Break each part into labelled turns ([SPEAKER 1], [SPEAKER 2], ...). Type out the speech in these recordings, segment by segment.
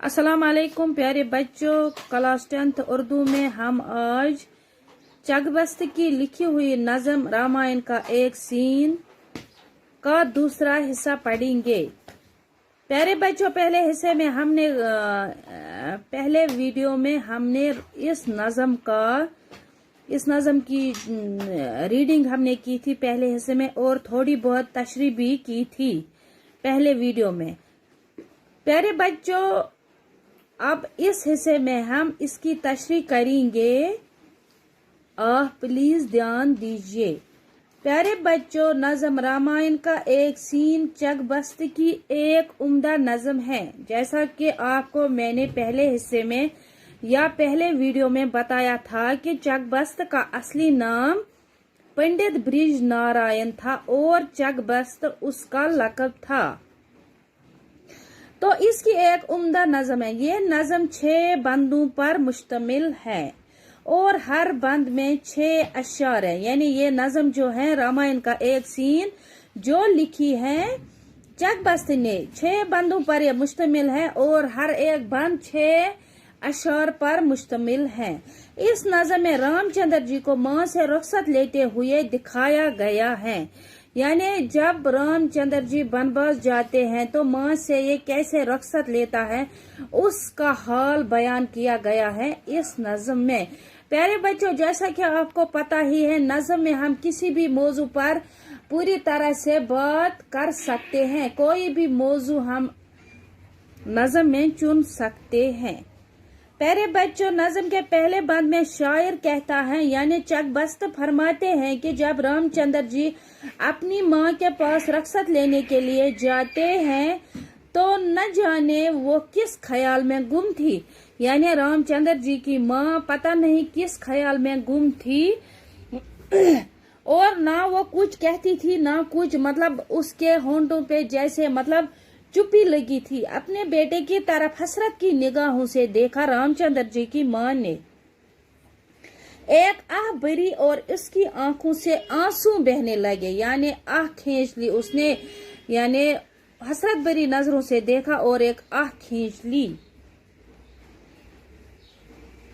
[SPEAKER 1] अस्सलाम वालेकुम प्यारे बच्चों, क्लास 10th उर्दू में हम आज चकबस्त की लिखी हुई नज़म रामायण का एक सीन का दूसरा हिस्सा पढ़ेंगे। प्यारे बच्चों, पहले वीडियो में हमने इस नज़म की रीडिंग हमने की थी पहले हिस्से में, और थोड़ी बहुत तशरीह भी की थी पहले वीडियो में। प्यारे बच्चों, अब इस हिस्से में हम इसकी तशरीह करेंगे। आप प्लीज ध्यान दीजिए। प्यारे बच्चों, नज़म रामायण का एक सीन चकबस्त की एक उम्दा नज़म है। जैसा कि आपको मैंने पहले हिस्से में या पहले वीडियो में बताया था कि चकबस्त का असली नाम पंडित ब्रिज नारायण था और चकबस्त उसका लक़ब था। तो इसकी एक उम्दा नज़म है। ये नज़म 6 बंदों पर मुश्तमिल है और हर बंद में 6 अशार है। यानी ये नज़म जो है रामायण का एक सीन जो लिखी है चकबस्त ने 6 बंदों पर यह मुश्तमिल है और हर एक बंद 6 अशार पर मुश्तमिल है। इस नज़म में रामचंद्र जी को माँ से रुखसत लेते हुए दिखाया गया है। यानी जब रामचंद्र जी वनवास जाते हैं तो माँ से ये कैसे रुखसत लेता है उसका हाल बयान किया गया है इस नज़म में। प्यारे बच्चों, जैसा कि आपको पता ही है, नज़म में हम किसी भी मौजू पर पूरी तरह से बात कर सकते हैं। कोई भी मौजू हम नज़म में चुन सकते हैं। प्यारे बच्चों, नज़म के पहले बंद में शायर कहता है, यानी चकबस्त फरमाते हैं कि जब रामचंद्र जी अपनी माँ के पास रुखसत लेने के लिए जाते हैं तो न जाने वो किस ख्याल में गुम थी। यानी रामचंद्र जी की माँ पता नहीं किस ख्याल में गुम थी और ना वो कुछ कहती थी ना कुछ, मतलब उसके होंठों पे जैसे चुप्पी लगी थी। अपने बेटे की तरफ हसरत की निगाहों से देखा रामचंद्र जी की माँ ने। एक आह भरी और इसकी आंखों से आंसू बहने लगे। यानी आह खींच ली उसने, यानी हसरत भरी नजरों से देखा और एक आह खींच ली।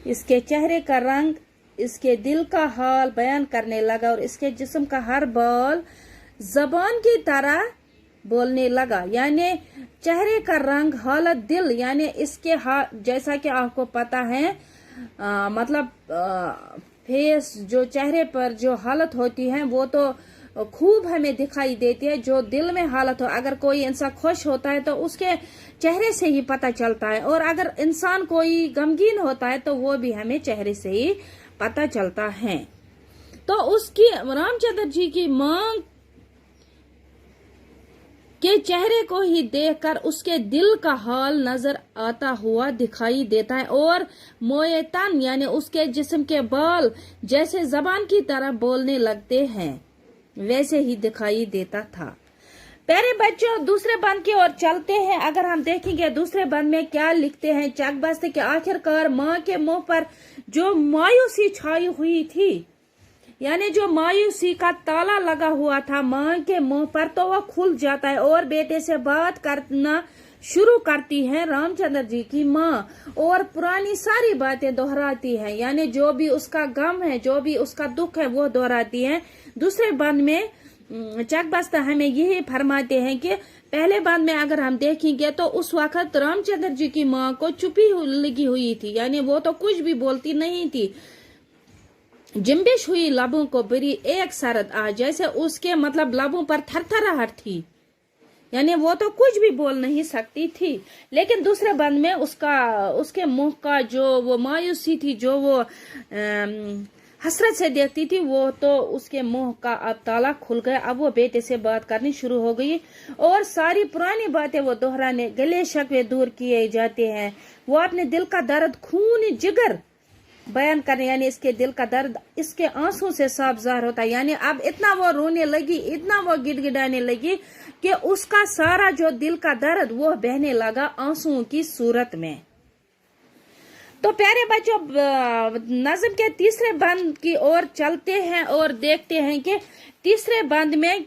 [SPEAKER 1] इसके चेहरे का रंग इसके दिल का हाल बयान करने लगा और इसके जिस्म का हर बाल जबान की तरह बोलने लगा। यानी चेहरे का रंग, हालत, दिल, यानी इसके जैसा कि आपको पता है फेस, जो चेहरे पर जो हालत होती है वो तो खूब हमें दिखाई देती है। जो दिल में हालत हो, अगर कोई इंसान खुश होता है तो उसके चेहरे से ही पता चलता है, और अगर इंसान कोई गमगीन होता है तो वो भी हमें चेहरे से ही पता चलता है। तो उसकी रामचंद्र जी की मां के चेहरे को ही देखकर उसके दिल का हाल नजर आता हुआ दिखाई देता है और मोए तन, यानी उसके जिस्म के बाल जैसे जबान की तरह बोलने लगते हैं वैसे ही दिखाई देता था। प्यारे बच्चों, दूसरे बंद की ओर चलते हैं। अगर हम देखेंगे दूसरे बंद में क्या लिखते हैं चकबस्त के आखिरकार माँ के मुंह पर जो मायूसी छाई हुई थी, यानी जो मायूसी का ताला लगा हुआ था माँ के मुंह पर, तो वह खुल जाता है और बेटे से बात करना शुरू करती है रामचंद्र जी की माँ और पुरानी सारी बातें दोहराती है। यानी जो भी उसका गम है, जो भी उसका दुख है वो दोहराती है। दूसरे बंद में चकबस्त हमें यही फरमाते हैं कि पहले बंद में अगर हम देखेंगे तो उस वक्त रामचंद्र जी की माँ को चुप्पी लगी हुई थी। यानी वो तो कुछ भी बोलती नहीं थी। जिम्बिश हुई लबों को बरी एक सरद आ, जैसे उसके लबों पर थरथराहट थी। यानी वो तो कुछ भी बोल नहीं सकती थी। लेकिन दूसरे बंद में उसके मुंह का जो वो मायूसी थी, जो वो हसरत से देखती थी, वो तो उसके मुंह का अब ताला खुल गया। अब वो बेटे से बात करनी शुरू हो गई और सारी पुरानी बातें वो दोहराने, गले शकवे दूर किए जाते हैं। वो अपने दिल का दर्द, खून जिगर बयान करने, यानी इसके दिल का दर्द इसके आंसू से साफ ज़ाहिर होता है। यानी अब इतना वो रोने लगी, इतना वो गिड़गिड़ाने लगी कि उसका सारा जो दिल का दर्द वो बहने लगा आंसुओं की सूरत में। तो प्यारे बच्चों, नज़म के तीसरे बंद की ओर चलते हैं और देखते हैं कि तीसरे बंद में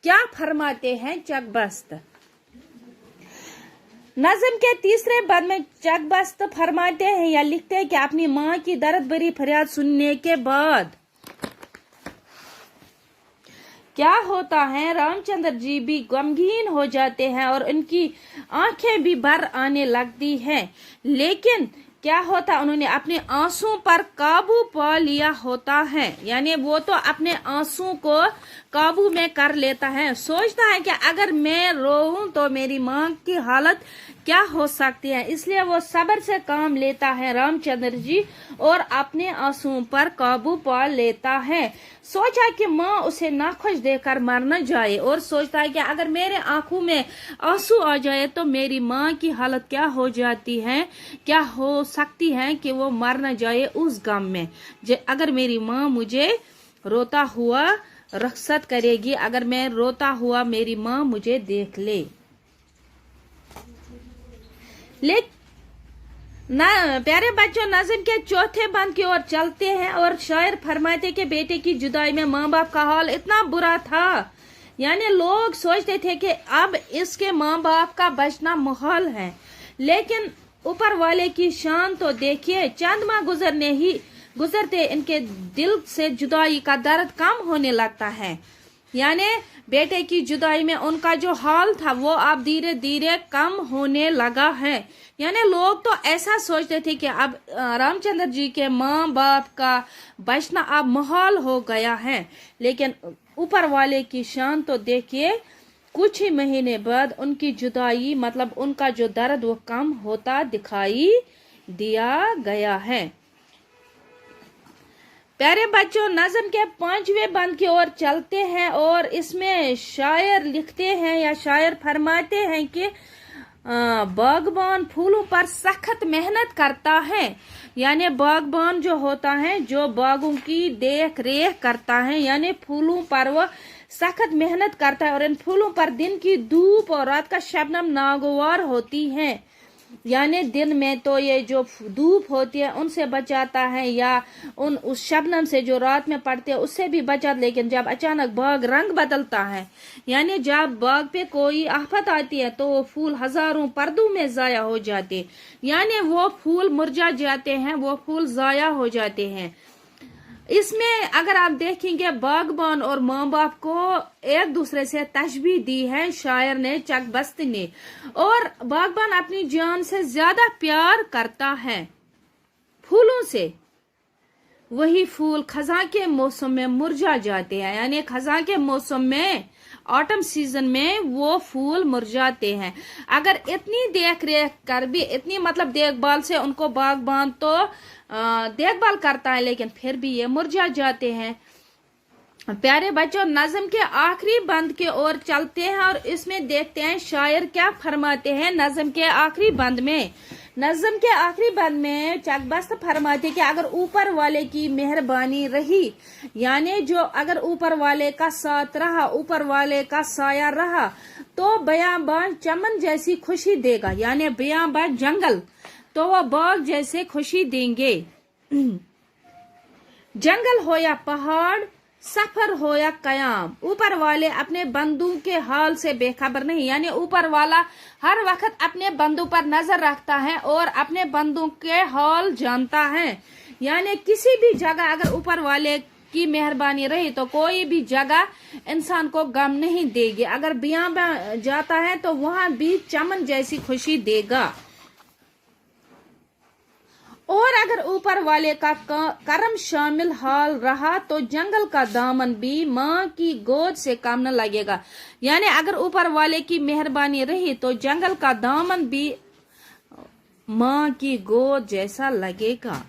[SPEAKER 1] क्या फरमाते हैं चकबस्त। नज़्म के तीसरे बंद में चकबस्त फरमाते हैं या लिखते हैं कि अपनी माँ की दर्द भरी फरियाद सुनने के बाद क्या होता है, रामचंद्र जी भी गमगीन हो जाते हैं और उनकी आंखें भी भर आने लगती हैं। लेकिन क्या होता, उन्होंने अपने आंसू पर काबू पा लिया होता है, यानी वो तो अपने आंसू को काबू में कर लेता है। सोचता है कि अगर मैं रोऊं तो मेरी माँ की हालत क्या हो सकती है, इसलिए वो सब्र से काम लेता है रामचंद्र जी और अपने आंसुओं पर काबू पा लेता है। सोचा कि माँ उसे नाखुश देकर मर न जाए और सोचता है कि अगर मेरे आंखों में आंसू आ जाए तो मेरी माँ की हालत क्या हो जाती है, क्या हो सकती है कि वो मर न जाए उस गम में। अगर मेरी माँ मुझे रोता हुआ रखसत करेगी, अगर मैं रोता हुआ मेरी माँ मुझे देख ले। प्यारे बच्चों, नज़्म के चौथे बंद की ओर चलते हैं और शायर फरमाते कि बेटे की जुदाई में माँ बाप का हाल इतना बुरा था, यानी लोग सोचते थे कि अब इसके माँ बाप का बचना मुहाल है। लेकिन ऊपर वाले की शान तो देखिए, चंद माह गुजरते इनके दिल से जुदाई का दर्द कम होने लगता है। यानी बेटे की जुदाई में उनका जो हाल था वो अब धीरे धीरे कम होने लगा है। यानी लोग तो ऐसा सोचते थे कि अब रामचंद्र जी के माँ बाप का बचना अब मुहाल हो गया है। लेकिन ऊपर वाले की शान तो देखिए, कुछ ही महीने बाद उनकी जुदाई मतलब उनका जो दर्द वो कम होता दिखाई दिया गया है। प्यारे बच्चों, नज़्म के पांचवें बंद की ओर चलते हैं और इसमें शायर लिखते हैं या शायर फरमाते हैं कि बागबान फूलों पर सख्त मेहनत करता है। यानी बागबान जो होता है, जो बागों की देख रेख करता है, यानी फूलों पर वो सख्त मेहनत करता है और इन फूलों पर दिन की धूप और रात का शबनम नागवार होती है। यानी दिन में तो ये जो धूप होती है उनसे बचाता है या उस शबनम से जो रात में पड़ते हैं उससे भी बचाता। लेकिन जब अचानक बाग रंग बदलता है, यानी जब बाग पे कोई आफत आती है तो वो फूल हजारों पर्दों में जाया हो जाते, यानी वो फूल मुरझा जाते हैं, वो फूल जाया हो जाते हैं। इसमें अगर आप देखेंगे बागबान और माँ बाप को एक दूसरे से तशबीह दी है शायर ने, चकबस्त ने। और बागबान अपनी जान से ज्यादा प्यार करता है फूलों से, वही फूल खजा के मौसम में मुरझा जाते हैं। यानी खजा के मौसम में, ऑटम सीजन में वो फूल मुरझाते हैं। अगर इतनी देख रेख कर भी, इतनी मतलब देखभाल से उनको बागबान तो देखभाल करता है, लेकिन फिर भी ये मुरझा जाते हैं। प्यारे बच्चों, नज़्म के आखिरी बंद के ओर चलते हैं और इसमें देखते हैं शायर क्या फरमाते हैं। नज़्म के आखिरी बंद में चकबस्त फरमाते कि अगर ऊपर वाले की मेहरबानी रही, यानी जो अगर ऊपर वाले का साथ रहा, ऊपर वाले का साया रहा, तो बयाबान चमन जैसी खुशी देगा। यानी बयाबान जंगल तो वह बाग जैसे खुशी देंगे। जंगल हो या पहाड़, सफर हो या कयाम, ऊपर वाले अपने बंदों के हाल से बेखबर नहीं। यानी ऊपर वाला हर वक्त अपने बंदों पर नजर रखता है और अपने बंदों के हाल जानता है। यानी किसी भी जगह अगर ऊपर वाले की मेहरबानी रही तो कोई भी जगह इंसान को गम नहीं देगी। अगर बियां जाता है तो वहां भी चमन जैसी खुशी देगा। और अगर ऊपर वाले का करम शामिल हाल रहा तो जंगल का दामन भी माँ की गोद से कम न लगेगा। यानी अगर ऊपर वाले की मेहरबानी रही तो जंगल का दामन भी माँ की गोद जैसा लगेगा।